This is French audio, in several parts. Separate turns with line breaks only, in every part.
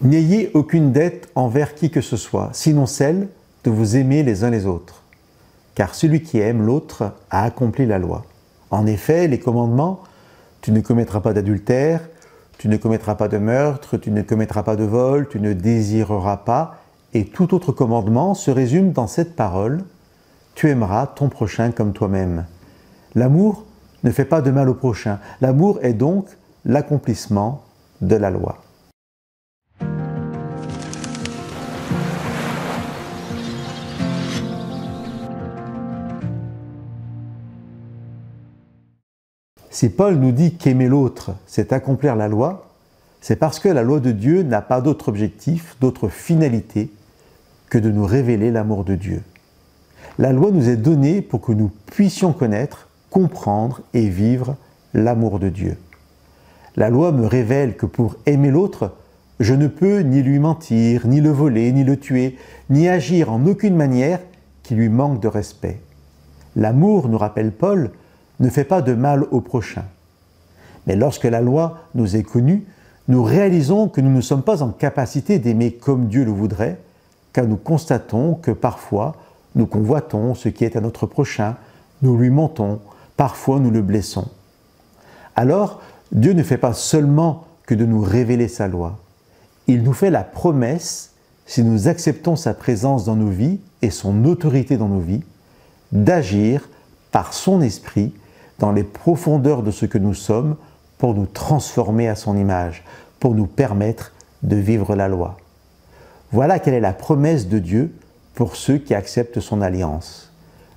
N'ayez aucune dette envers qui que ce soit, sinon celle de vous aimer les uns les autres. Car celui qui aime l'autre a accompli la loi. En effet, les commandements, tu ne commettras pas d'adultère, tu ne commettras pas de meurtre, tu ne commettras pas de vol, tu ne désireras pas, et tout autre commandement se résume dans cette parole, tu aimeras ton prochain comme toi-même. L'amour ne fait pas de mal au prochain. L'amour est donc l'accomplissement de la loi. Si Paul nous dit qu'aimer l'autre, c'est accomplir la loi, c'est parce que la loi de Dieu n'a pas d'autre objectif, d'autre finalité que de nous révéler l'amour de Dieu. La loi nous est donnée pour que nous puissions connaître, comprendre et vivre l'amour de Dieu. La loi me révèle que pour aimer l'autre, je ne peux ni lui mentir, ni le voler, ni le tuer, ni agir en aucune manière qui lui manque de respect. L'amour, nous rappelle Paul, ne fait pas de mal au prochain. Mais lorsque la loi nous est connue, nous réalisons que nous ne sommes pas en capacité d'aimer comme Dieu le voudrait, car nous constatons que parfois nous convoitons ce qui est à notre prochain, nous lui mentons, parfois nous le blessons. Alors, Dieu ne fait pas seulement que de nous révéler sa loi, il nous fait la promesse, si nous acceptons sa présence dans nos vies et son autorité dans nos vies, d'agir par son esprit dans les profondeurs de ce que nous sommes pour nous transformer à son image, pour nous permettre de vivre la loi. Voilà quelle est la promesse de Dieu pour ceux qui acceptent son alliance.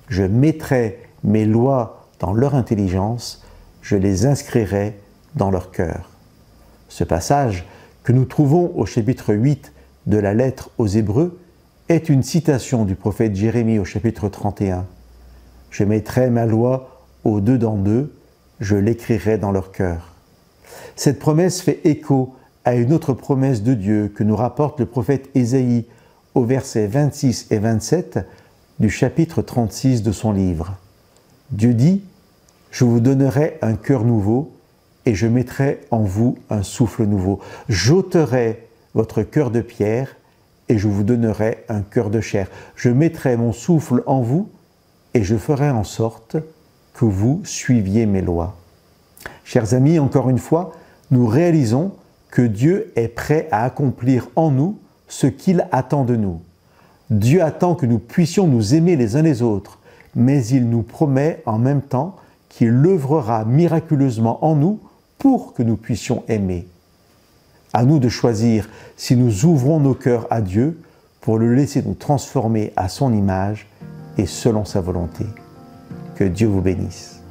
Je mettrai mes lois dans leur intelligence, je les inscrirai dans leur cœur. Ce passage que nous trouvons au chapitre 8 de la lettre aux Hébreux est une citation du prophète Jérémie au chapitre 31. Je mettrai ma loi au-dedans d'eux, je l'écrirai dans leur cœur. Cette promesse fait écho à une autre promesse de Dieu que nous rapporte le prophète Ésaïe au versets 26 et 27 du chapitre 36 de son livre. Dieu dit « Je vous donnerai un cœur nouveau et je mettrai en vous un souffle nouveau. J'ôterai votre cœur de pierre et je vous donnerai un cœur de chair. Je mettrai mon souffle en vous et je ferai en sorte que vous suiviez mes lois. » Chers amis, encore une fois, nous réalisons que Dieu est prêt à accomplir en nous ce qu'il attend de nous. Dieu attend que nous puissions nous aimer les uns les autres, mais il nous promet en même temps qu'il œuvrera miraculeusement en nous pour que nous puissions aimer. À nous de choisir si nous ouvrons nos cœurs à Dieu pour le laisser nous transformer à son image et selon sa volonté. Que Dieu vous bénisse.